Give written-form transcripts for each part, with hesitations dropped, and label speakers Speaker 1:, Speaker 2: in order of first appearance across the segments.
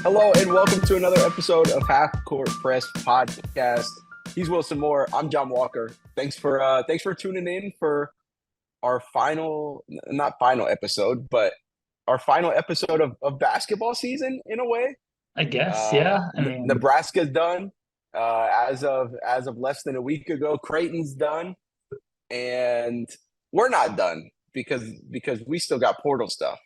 Speaker 1: Hello and welcome to another episode of Half Court Press Podcast. He's Wilson Moore. I'm Jon Walker. Thanks for tuning in for our not final episode, but our final episode of basketball season in a way.
Speaker 2: I guess, yeah. I mean,
Speaker 1: Nebraska's done as of less than a week ago. Creighton's done, and we're not done because we still got portal stuff.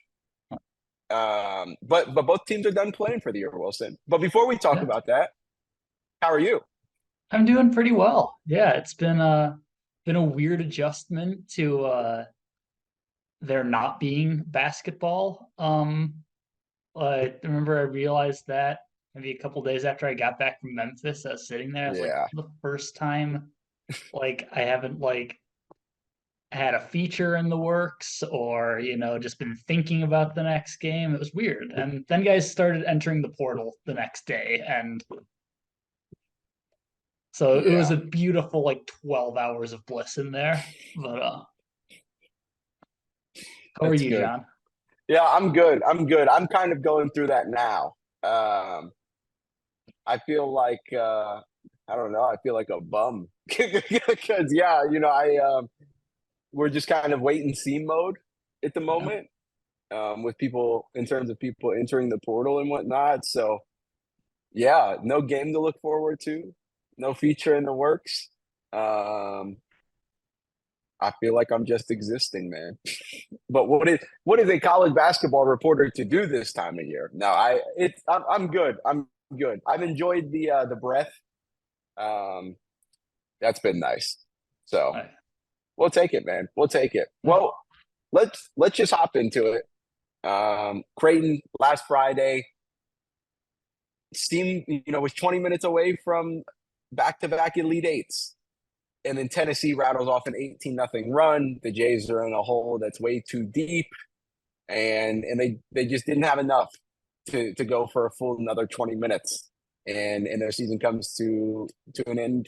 Speaker 1: But both teams are done playing for the year, Wilson. But before we talk
Speaker 2: yeah,
Speaker 1: about that, how are you?
Speaker 2: I'm doing pretty well. Yeah, it's been a weird adjustment to there not being basketball. I remember I realized that maybe a couple days after I got back from Memphis. I was sitting there. I was like,
Speaker 1: Yeah,
Speaker 2: the first time I haven't had a feature in the works or just been thinking about the next game. It was weird. And then guys started entering the portal the next day, and so it was
Speaker 1: yeah,
Speaker 2: a beautiful 12 hours of bliss in there. But how are
Speaker 1: that's
Speaker 2: you,
Speaker 1: good.
Speaker 2: John?
Speaker 1: Yeah, I'm good. I'm good. I'm kind of going through that now. I feel like I don't know. I feel like a bum because we're just kind of wait and see mode at the
Speaker 2: Yeah.
Speaker 1: moment with people in terms of people entering the portal and whatnot. So yeah, no game to look forward to, no feature in the works. Um, I feel like I'm just existing, man. But what is a college basketball reporter to do this time of year? No, I'm good. I'm good. I've enjoyed the breath. Um, that's been nice. So
Speaker 2: I,
Speaker 1: we'll take it, man. We'll take it.
Speaker 2: yeah.
Speaker 1: Well, let's just hop into it. Creighton last Friday, Steam, was 20 minutes away from back-to-back Elite Eights. And then Tennessee rattles off an 18-0 run. The Jays are in a hole that's way too deep, and they just didn't have enough to go for a full another 20 minutes. And their season comes to an end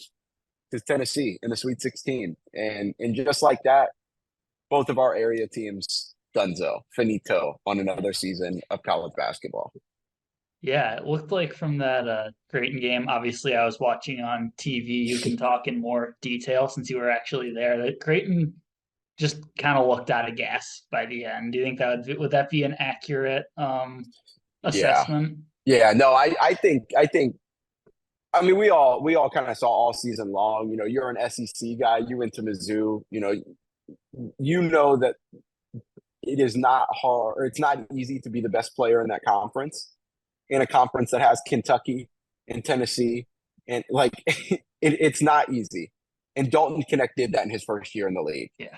Speaker 1: to Tennessee in the Sweet 16. And just like that, both of our area teams dunzo, finito on another season of college basketball.
Speaker 2: Yeah, it looked like from that Creighton game. Obviously, I was watching on TV. You can talk in more detail since you were actually there. That Creighton just kind of looked out of gas by the end. Do you think would that be an accurate
Speaker 1: Yeah.
Speaker 2: assessment?
Speaker 1: Yeah, no, I think I mean we all kind of saw all season long. You're an SEC guy, you went to Mizzou, you know that it is not hard or it's not easy to be the best player in that conference, in a conference that has Kentucky and Tennessee, and it's not easy. And Dalton Connect did that in his first year in the league.
Speaker 2: Yeah.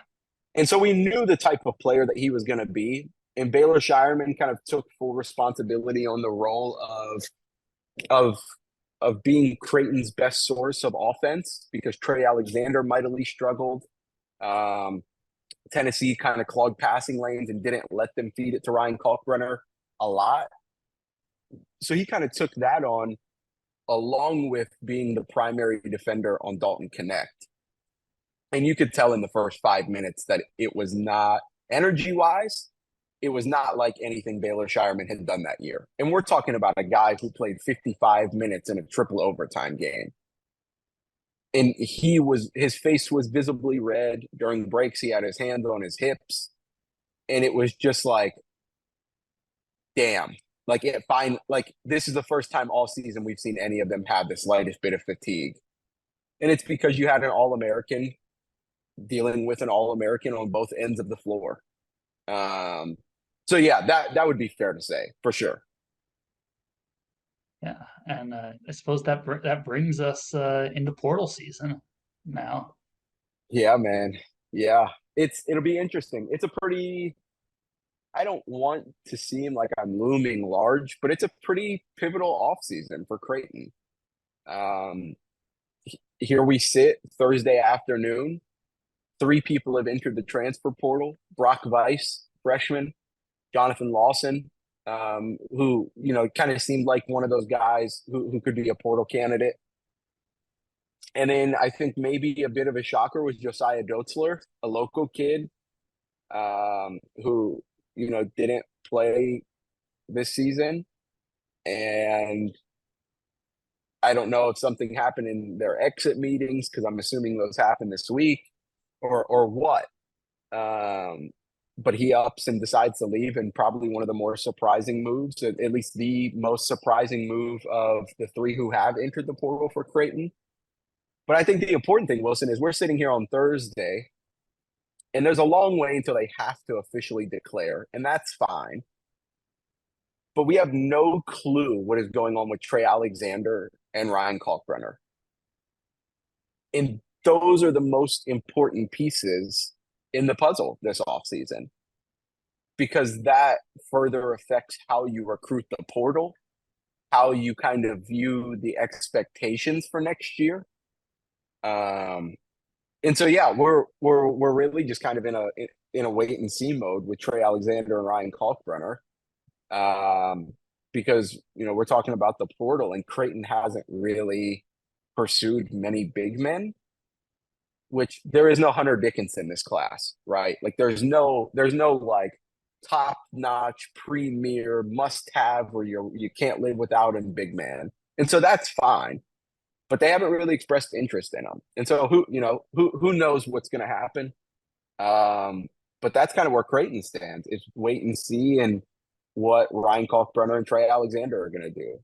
Speaker 1: And so we knew the type of player that he was going to be. And Baylor Shireman kind of took full responsibility on the role of of being Creighton's best source of offense because Trey Alexander mightily struggled. Um, Tennessee kind of clogged passing lanes and didn't let them feed it to Ryan Kalkbrenner a lot. So he kind of took that on along with being the primary defender on Dalton Connect. And you could tell in the first 5 minutes that it was not energy wise, it was not like anything Baylor Shireman had done that year. And we're talking about a guy who played 55 minutes in a triple overtime game. And his face was visibly red during breaks. He had his hands on his hips. And it was just like, damn. This is the first time all season we've seen any of them have the slightest bit of fatigue. And it's because you had an All American dealing with an All American on both ends of the floor. Um, so yeah, that would be fair to say for sure.
Speaker 2: Yeah, and I suppose that brings us into portal season now.
Speaker 1: Yeah, man. Yeah, it'll be interesting. It's a pretty. I don't want to seem like I'm looming large, but it's a pretty pivotal offseason for Creighton. Um, Here we sit Thursday afternoon. Three people have entered the transfer portal: Brock Weiss, freshman, Jonathan Lawson, who kind of seemed like one of those guys who could be a portal candidate. And then I think maybe a bit of a shocker was Josiah Dotzler, a local kid who didn't play this season. And I don't know if something happened in their exit meetings, because I'm assuming those happened this week, or what. But he ups and decides to leave, and probably one of the more surprising moves, at least the most surprising move of the three who have entered the portal for Creighton. But I think the important thing, Wilson, is we're sitting here on Thursday, and there's a long way until they have to officially declare, and that's fine. But we have no clue what is going on with Trey Alexander and Ryan Kalkbrenner. And those are the most important pieces in the puzzle this offseason, because that further affects how you recruit the portal, how you kind of view the expectations for next year. And so, yeah, we're really just kind of in a wait and see mode with Trey Alexander and Ryan Kalkbrenner. Because, we're talking about the portal, and Creighton hasn't really pursued many big men, which there is no Hunter Dickinson in this class, right? Like there's no like top notch premier must have where you can't live without him big man. And so that's fine, but they haven't really expressed interest in him. And so who knows what's going to happen. But that's kind of where Creighton stands, is wait and see, and what Ryan Kalkbrenner and Trey Alexander are going to do.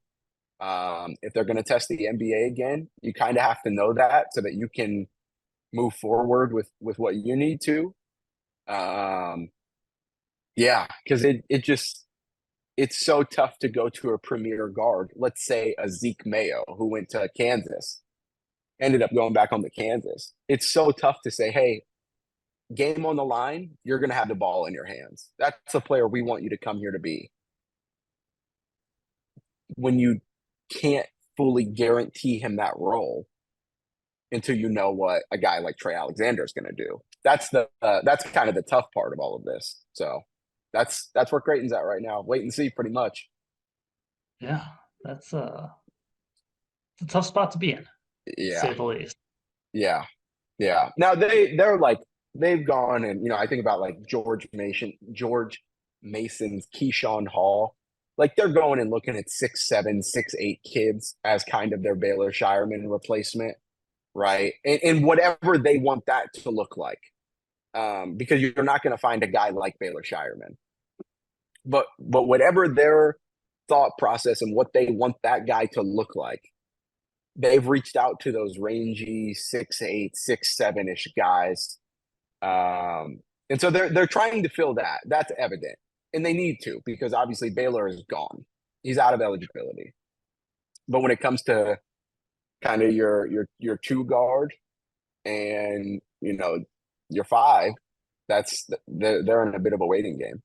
Speaker 1: If they're going to test the NBA again, you kind of have to know that so that you can move forward with what you need to. Yeah, because it's so tough to go to a premier guard. Let's say a Zeke Mayo who went to Kansas, ended up going back on to Kansas. It's so tough to say, hey, game on the line, you're going to have the ball in your hands. That's a player we want you to come here to be. When you can't fully guarantee him that role until you know what a guy like Trey Alexander is going to do. That's kind of the tough part of all of this. So that's where Creighton's at right now. Wait and see, pretty much.
Speaker 2: Yeah, that's a tough spot to be in, to say the least.
Speaker 1: Yeah. Now they've gone, and I think about like George Mason's Keyshawn Hall. Like they're going and looking at 6'7", 6'8" kids as kind of their Baylor Shireman replacement, right? And whatever they want that to look like, because you're not going to find a guy like Baylor Shireman. But whatever their thought process and what they want that guy to look like, they've reached out to those rangy 6'8", 6'7" guys. And so they're trying to fill that. That's evident. And they need to, because obviously Baylor is gone. He's out of eligibility. But when it comes to kind of your two guard and your five, they're in a bit of a waiting game.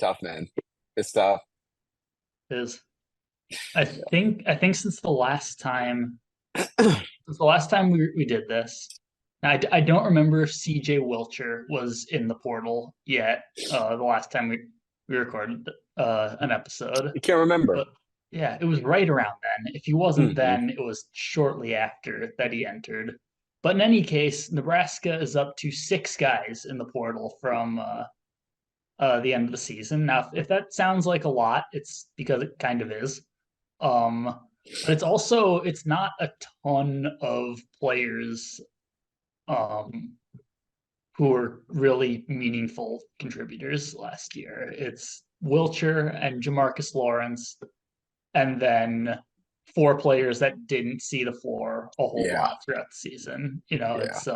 Speaker 1: Tough, man. It's tough.
Speaker 2: It is. I think since the last time we did this, I don't remember if CJ Wilcher was in the portal yet. The last time we recorded an episode,
Speaker 1: You can't remember.
Speaker 2: But yeah, it was right around then. If he wasn't then, it was shortly after that he entered. But in any case, Nebraska is up to 6 guys in the portal from the end of the season. Now, if that sounds like a lot, it's because it kind of is. But it's not a ton of players who were really meaningful contributors last year. It's Wilcher and Jamarcus Lawrence, and then 4 players that didn't see the floor a whole lot throughout the season. It's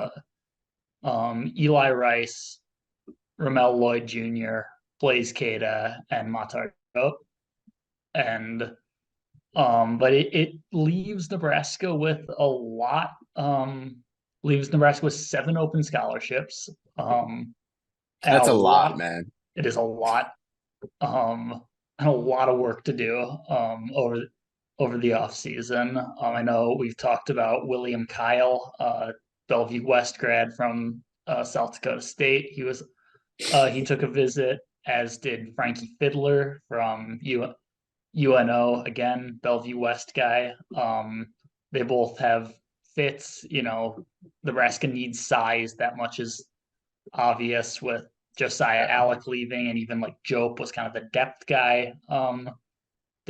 Speaker 2: Eli Rice, Ramel Lloyd Jr., Blaze Cada, and Matar. And but it leaves Nebraska with a lot. Leaves Nebraska with 7 open scholarships.
Speaker 1: That's a lot, man.
Speaker 2: It is a lot. And a lot of work to do over the offseason. I know we've talked about William Kyle, Bellevue West grad from South Dakota State. He took a visit, as did Frankie Fiddler from UNO, again, Bellevue West guy. They both have fits. Nebraska needs size. That much is obvious with Josiah Alec leaving, and even like Jope was kind of the depth guy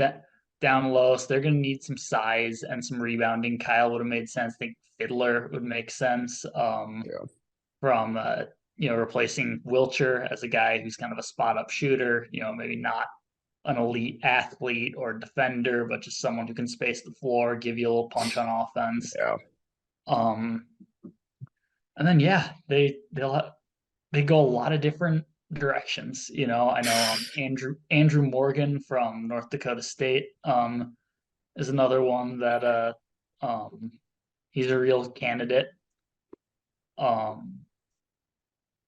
Speaker 2: that down low, so they're going to need some size and some rebounding. Kyle would have made sense. I think Fiddler would make sense.
Speaker 1: Yeah.
Speaker 2: From replacing Wilcher as a guy who's kind of a spot up shooter. Maybe not an elite athlete or defender, but just someone who can space the floor, give you a little punch on offense.
Speaker 1: Yeah.
Speaker 2: And then they go a lot of different directions. I know Andrew Morgan from North Dakota State is another one that he's a real candidate.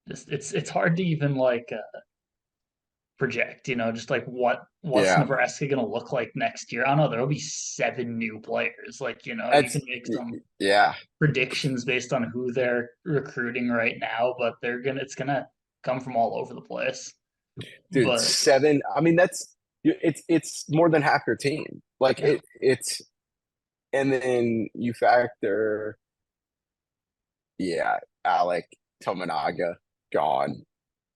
Speaker 2: It's hard to even project, just like what's
Speaker 1: Yeah.
Speaker 2: Nebraska gonna look like next year. I don't know, there'll be 7 new players. You
Speaker 1: That's
Speaker 2: can make some
Speaker 1: yeah.
Speaker 2: predictions based on who they're recruiting right now, but it's gonna come from all over the place.
Speaker 1: Dude,
Speaker 2: But
Speaker 1: 7. I mean, it's more than half your team. Like
Speaker 2: yeah,
Speaker 1: it's and then you factor, Alec Tominaga gone.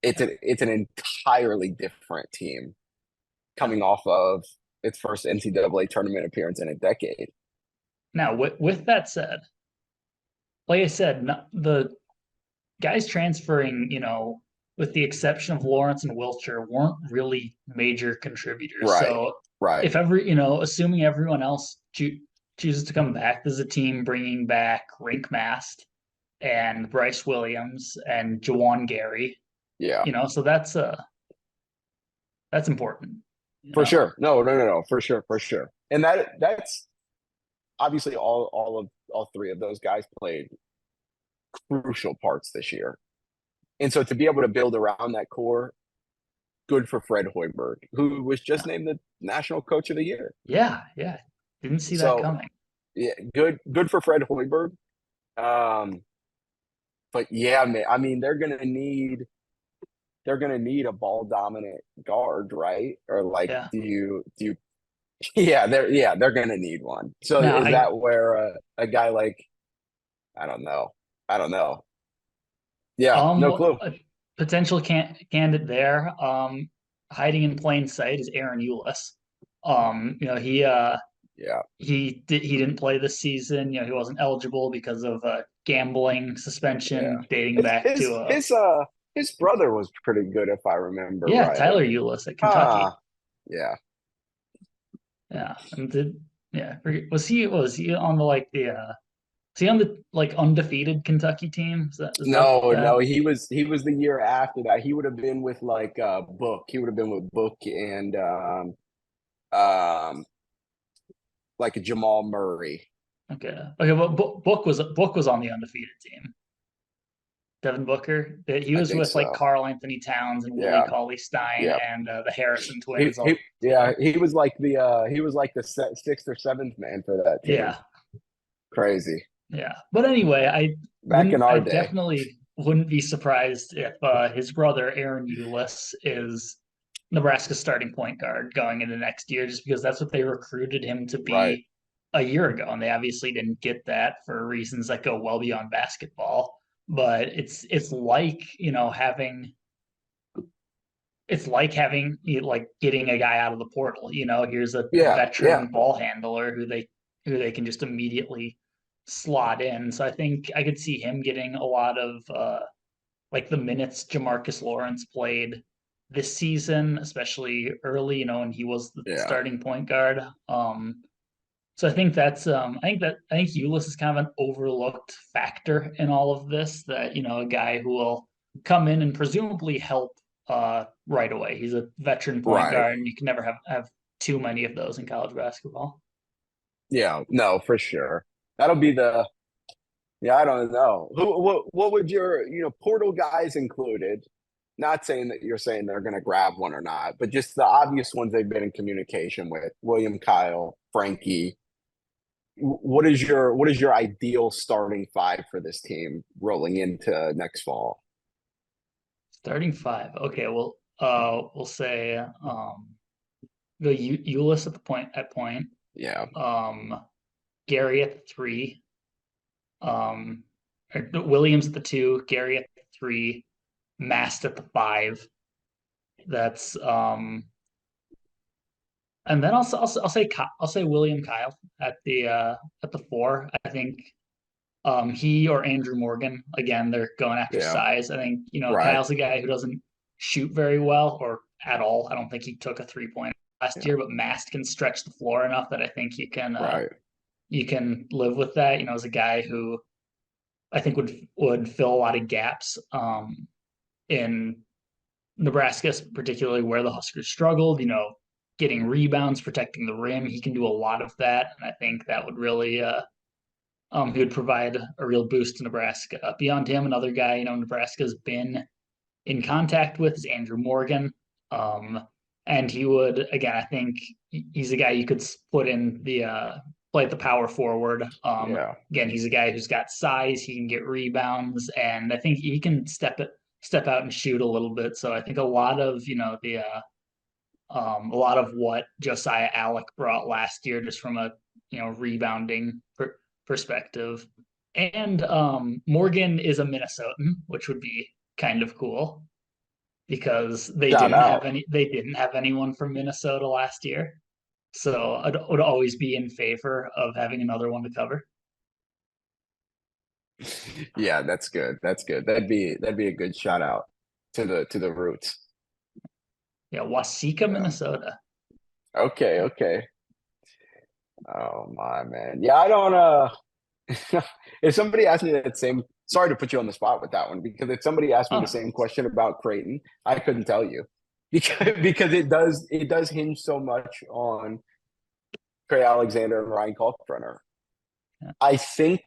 Speaker 1: It's an entirely different team coming off of its first NCAA tournament appearance in a decade.
Speaker 2: now with that said, like I said, the guys transferring, with the exception of Lawrence and Wilcher, weren't really major contributors.
Speaker 1: Right.
Speaker 2: So
Speaker 1: Right.
Speaker 2: if assuming everyone else chooses to come back, there's a team bringing back Rink Mast and Bryce Williams and Jawan Gary.
Speaker 1: Yeah.
Speaker 2: So that's important.
Speaker 1: For sure. No. For sure. And that's obviously all 3 of those guys played crucial parts this year. And so to be able to build around that core, good for Fred Hoiberg, who was just named the National Coach of the Year.
Speaker 2: Yeah. Didn't see that coming.
Speaker 1: Yeah, good for Fred Hoiberg. But yeah, man, I mean, they're gonna need a ball dominant guard, right? Or
Speaker 2: Yeah.
Speaker 1: do you they're gonna need one. So
Speaker 2: Now,
Speaker 1: is that where a guy like I don't know. Yeah, no clue.
Speaker 2: A potential candidate there, hiding in plain sight is Aaron Eulis. He didn't play this season. He wasn't eligible because of a gambling suspension dating back to
Speaker 1: His brother was pretty good if I remember right.
Speaker 2: Tyler Eulis at Kentucky.
Speaker 1: Yeah.
Speaker 2: And was he on the undefeated Kentucky team?
Speaker 1: No, he was the year after that. He would have been with Book. He would have been with Book and like a Jamal Murray.
Speaker 2: Okay, but Book was on the undefeated team. Devin Booker, he was with Karl Anthony Towns and Willie Cauley-Stein and the Harrison twins.
Speaker 1: He was like the 6th or 7th man for that team.
Speaker 2: Yeah,
Speaker 1: crazy.
Speaker 2: Yeah, but anyway, I definitely wouldn't be surprised if his brother Aaron Eulis is Nebraska's starting point guard going into next year, just because that's what they recruited him to be a year ago, and they obviously didn't get that for reasons that go well beyond basketball. But it's like having getting a guy out of the portal. Here's a veteran ball handler who they can just immediately slot in. So I think I could see him getting a lot of the minutes Jamarcus Lawrence played this season, especially early, when he was the starting point guard. So I think I think Eulis is kind of an overlooked factor in all of this, that, a guy who will come in and presumably help right away. He's a veteran point guard, and you can never have too many of those in college basketball.
Speaker 1: Yeah, no, for sure. That'll be I don't know. What would your, portal guys included? Not saying that you're saying they're going to grab one or not, but just the obvious ones they've been in communication with: William, Kyle, Frankie. What is your ideal starting 5 for this team rolling into next fall?
Speaker 2: Starting 5. Okay, well, we'll say go Eulis at point.
Speaker 1: Yeah.
Speaker 2: Gary at the 3. Williams at the 2. Gary at the 3. Mast at the 5. That's And then I'll say William Kyle at the four. I think he or Andrew Morgan, again, they're going after
Speaker 1: Yeah,
Speaker 2: size. I think,
Speaker 1: right.
Speaker 2: Kyle's a guy who doesn't shoot very well or at all. I don't think he took a 3-point last
Speaker 1: Yeah,
Speaker 2: year, but Mast can stretch the floor enough that I think
Speaker 1: right.
Speaker 2: you can live with that. As a guy who I think would fill a lot of gaps in Nebraska, particularly where the Huskers struggled, getting rebounds, protecting the rim. He can do a lot of that. And I think that would really he would provide a real boost to Nebraska. Beyond him, another guy, Nebraska's been in contact with is Andrew Morgan. And he would, again, I think he's a guy you could put in the play at the power forward.
Speaker 1: Yeah.
Speaker 2: Again, he's a guy who's got size, he can get rebounds, and I think he can step out and shoot a little bit. So I think a lot of, a lot of what Josiah Alec brought last year, just from a rebounding perspective. And Morgan is a Minnesotan, which would be kind of cool because
Speaker 1: Shout out.
Speaker 2: they didn't have anyone from Minnesota last year. So I would always be in favor of having another one to cover.
Speaker 1: Yeah, that's good. That's good. That'd be a good shout out to the roots.
Speaker 2: Yeah, Wasika,
Speaker 1: Yeah.
Speaker 2: Minnesota.
Speaker 1: Okay, okay. Oh my man. Yeah, I don't if somebody asked me that same sorry to put you on the spot with that one, because if somebody asked me
Speaker 2: Oh
Speaker 1: the
Speaker 2: no.
Speaker 1: same question about Creighton, I couldn't tell you. Because it does hinge so much on Trey Alexander and Ryan Kalkbrenner.
Speaker 2: Yeah.
Speaker 1: I think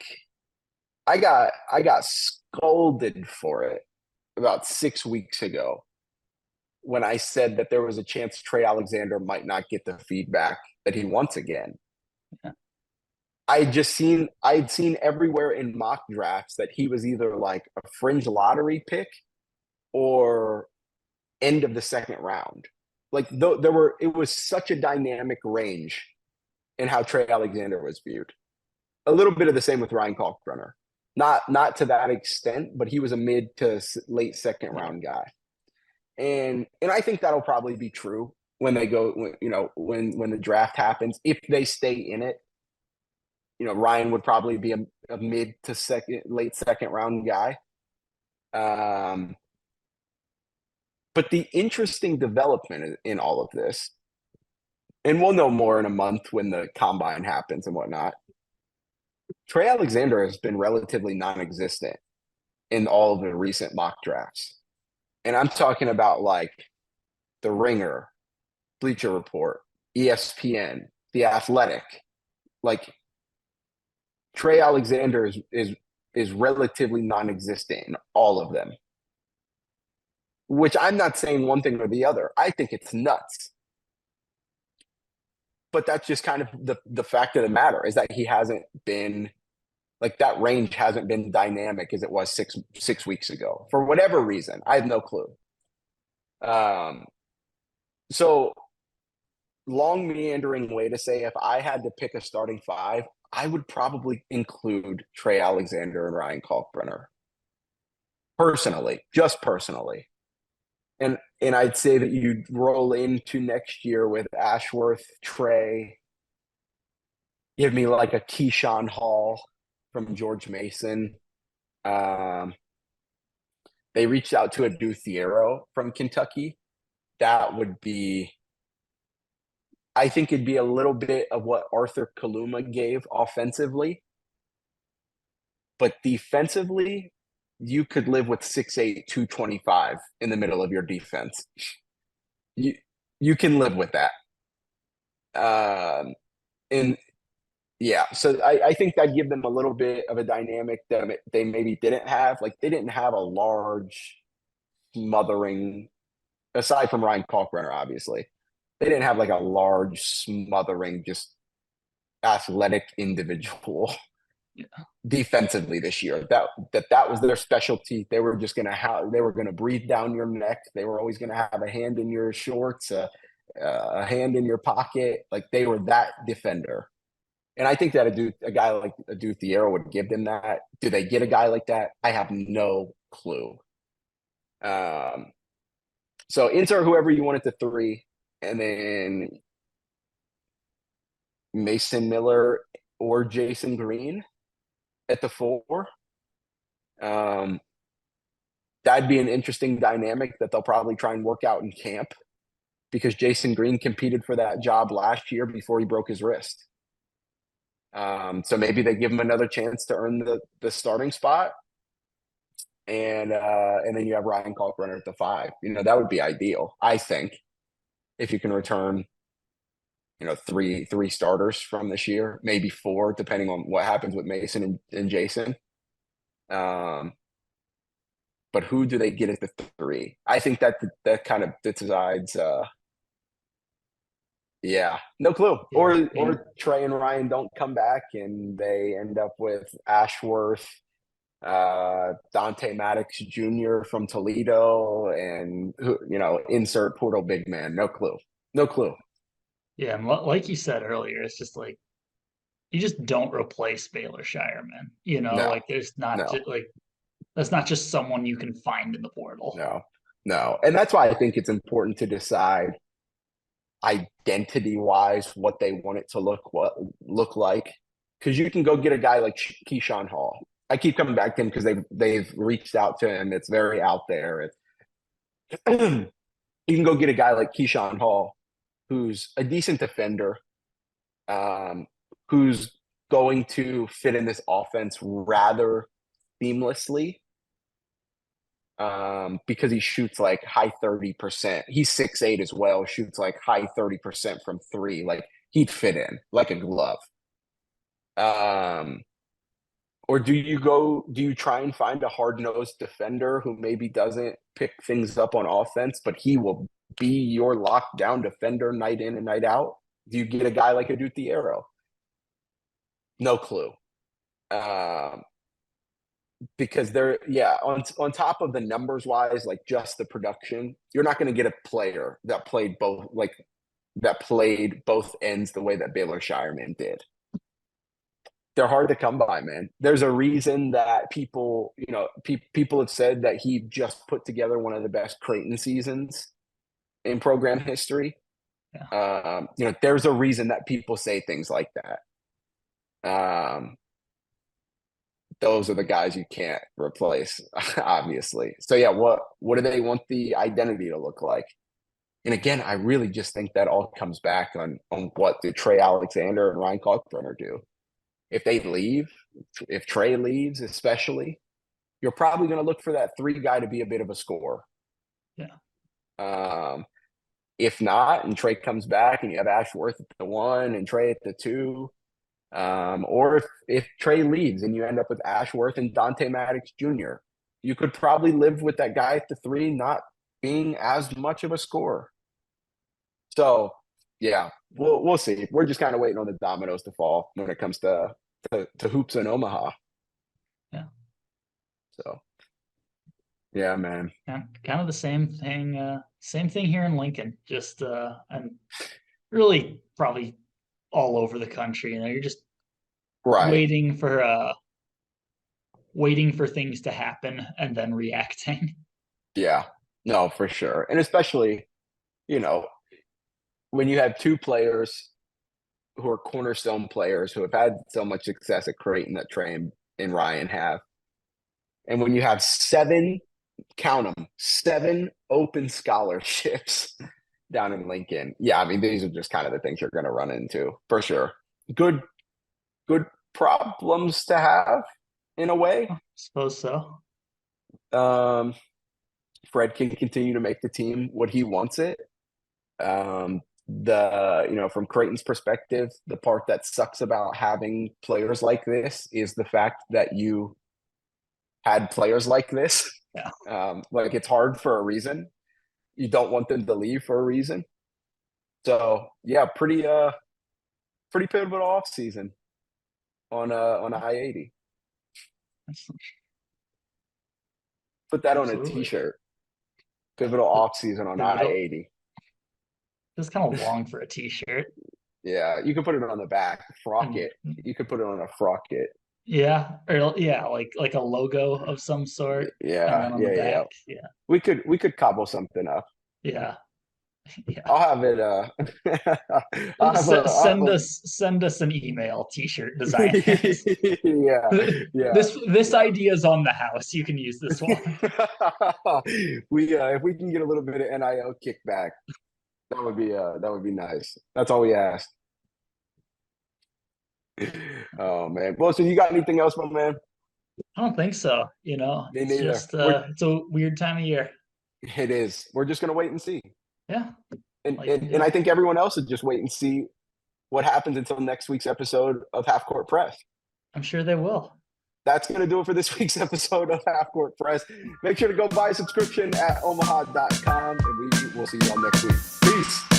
Speaker 1: I got scolded for it about 6 weeks ago when I said that there was a chance Trey Alexander might not get the feedback that he wants again.
Speaker 2: Yeah.
Speaker 1: I'd seen everywhere in mock drafts that he was either like a fringe lottery pick or end of the second round. Like it was such a dynamic range in how Trey Alexander was viewed. A little bit of the same with Ryan Kalkbrenner. Not to that extent, but he was a mid to late second
Speaker 2: Yeah.
Speaker 1: round guy. And I think that'll probably be true when they go, when the draft happens. If they stay in it, Ryan would probably be a mid to late second round guy. Um, but the interesting development in all of this, and we'll know more in a month when the combine happens and whatnot. Trey Alexander has been relatively non-existent in all of the recent mock drafts. And I'm talking about like The Ringer, Bleacher Report, ESPN, The Athletic. Like Trey Alexander is relatively non-existent in all of them. Which I'm not saying one thing or the other. I think it's nuts. But that's just kind of the fact of the matter, is that he hasn't been like, that range hasn't been dynamic as it was six weeks ago for whatever reason. I have no clue. So long meandering way to say, if I had to pick a starting five, I would probably include Trey Alexander and Ryan Kalkbrenner. Personally, just personally. And I'd say that you'd roll into next year with Ashworth, Trey, give me like a Keyshawn Hall from George Mason. They reached out to a Thiero from Kentucky. That would be, I think it'd be a little bit of what Arthur Kaluma gave offensively. But defensively, you could live with 6'8", 225 in the middle of your defense. You can live with that. And yeah, so I think that'd give them a little bit of a dynamic that they maybe didn't have. Like, they didn't have a large smothering, aside from Ryan Kalkbrenner, obviously. They didn't have like a large smothering, just athletic individual
Speaker 2: Yeah.
Speaker 1: defensively this year. That was their specialty. They were just they were gonna breathe down your neck. They were always gonna have a hand in your shorts, a hand in your pocket. Like, they were that defender. And I think that a guy like a Thiero would give them that. Do they get a guy like that? I have no clue. So insert whoever you want at the three, and then Mason Miller or Jason Green at the 4. Um, that'd be an interesting dynamic that they'll probably try and work out in camp, because Jason Green competed for that job last year before he broke his wrist. So maybe they give him another chance to earn the starting spot. And then you have Ryan Kalkbrenner at the 5. That would be ideal, I think, if you can return, three starters from this year, maybe 4, depending on what happens with Mason and Jason. But who do they get at the 3? I think that kind of decides. Yeah, no clue. Or Trey and Ryan don't come back and they end up with Ashworth, Dante Maddox Jr. from Toledo, and insert portal big man. No clue. No clue.
Speaker 2: Yeah, and like you said earlier, it's just like you just don't replace Baylor Shireman.
Speaker 1: No,
Speaker 2: like there's not
Speaker 1: no,
Speaker 2: like that's not just someone you can find in the portal.
Speaker 1: no. And that's why I think it's important to decide identity-wise what they want it to look like. Because you can go get a guy like Keyshawn Hall. I keep coming back to him because they've reached out to him. It's very out there. You can go get a guy like Keyshawn Hall, who's a decent defender, who's going to fit in this offense rather seamlessly, because he shoots like high 30%. He's 6'8" as well, shoots like high 30% from 3. Like, he'd fit in like a glove. Or do you try and find a hard-nosed defender who maybe doesn't pick things up on offense, but he will be your lockdown defender night in and night out? Do you get a guy like a Dutiero? No clue. Because they're on top of the numbers wise, like just the production, you're not going to get a player that played both ends the way that Baylor Shireman did. They're hard to come by, man. There's a reason that people have said that he just put together one of the best Creighton seasons in program history.
Speaker 2: Yeah.
Speaker 1: There's a reason that people say things like that. Those are the guys you can't replace, obviously. So yeah, what do they want the identity to look like? And again, I really just think that all comes back on what do Trey Alexander and Ryan Kalkbrenner do. If they leave, if Trey leaves especially, you're probably going to look for that 3 guy to be a bit of a scorer.
Speaker 2: Yeah.
Speaker 1: If not, and Trey comes back and you have Ashworth at the 1 and Trey at the 2, or if Trey leaves and you end up with Ashworth and Dante Maddox Jr., you could probably live with that guy at the 3 not being as much of a scorer. So yeah, we'll see. We're just kind of waiting on the dominoes to fall when it comes to hoops in Omaha.
Speaker 2: Yeah.
Speaker 1: So yeah, man.
Speaker 2: Kind of the same thing. Same thing here in Lincoln. Just and really probably all over the country. You're just waiting for things to happen and then reacting.
Speaker 1: Yeah, no, for sure. And especially, when you have 2 players who are cornerstone players who have had so much success at Creighton that Trey and Ryan have, and when you have 7, count them, 7 open scholarships down in Lincoln. Yeah, I mean, these are just kind of the things you're going to run into for sure. Good problems to have in a way.
Speaker 2: I suppose so.
Speaker 1: Fred can continue to make the team what he wants it. From Creighton's perspective, the part that sucks about having players like this is the fact that you had players like this.
Speaker 2: Yeah.
Speaker 1: Like, it's hard for a reason. You don't want them to leave for a reason. So yeah, pretty pivotal off season on I-80. Put that
Speaker 2: Absolutely.
Speaker 1: on a t-shirt. Pivotal off season on I-80.
Speaker 2: It's kind of long for a t-shirt.
Speaker 1: Yeah, you can put it on the back. Frock it. You could put it on a frock it.
Speaker 2: Yeah, or like a logo of some sort.
Speaker 1: Yeah,
Speaker 2: and then on the back. Yeah.
Speaker 1: We could cobble something up.
Speaker 2: Yeah. Yeah.
Speaker 1: I'll have it.
Speaker 2: Send us an email, t-shirt designers.
Speaker 1: Yeah, yeah.
Speaker 2: This idea is on the house. You can use this one.
Speaker 1: We if we can get a little bit of NIL kickback, that would be nice. That's all we ask. Oh man. Well, so you got anything else, my man?
Speaker 2: I don't think so.
Speaker 1: Me
Speaker 2: It's
Speaker 1: neither.
Speaker 2: just it's a weird time of year.
Speaker 1: It is. We're just gonna wait and see.
Speaker 2: Yeah.
Speaker 1: And,
Speaker 2: Life
Speaker 1: and
Speaker 2: in
Speaker 1: and I
Speaker 2: general.
Speaker 1: think everyone else should just wait and see what happens until next week's episode of Half Court Press.
Speaker 2: I'm sure they will.
Speaker 1: That's going to do it for this week's episode of Half Court Press. Make sure to go buy a subscription at omaha.com, and we will see you all next week. Peace.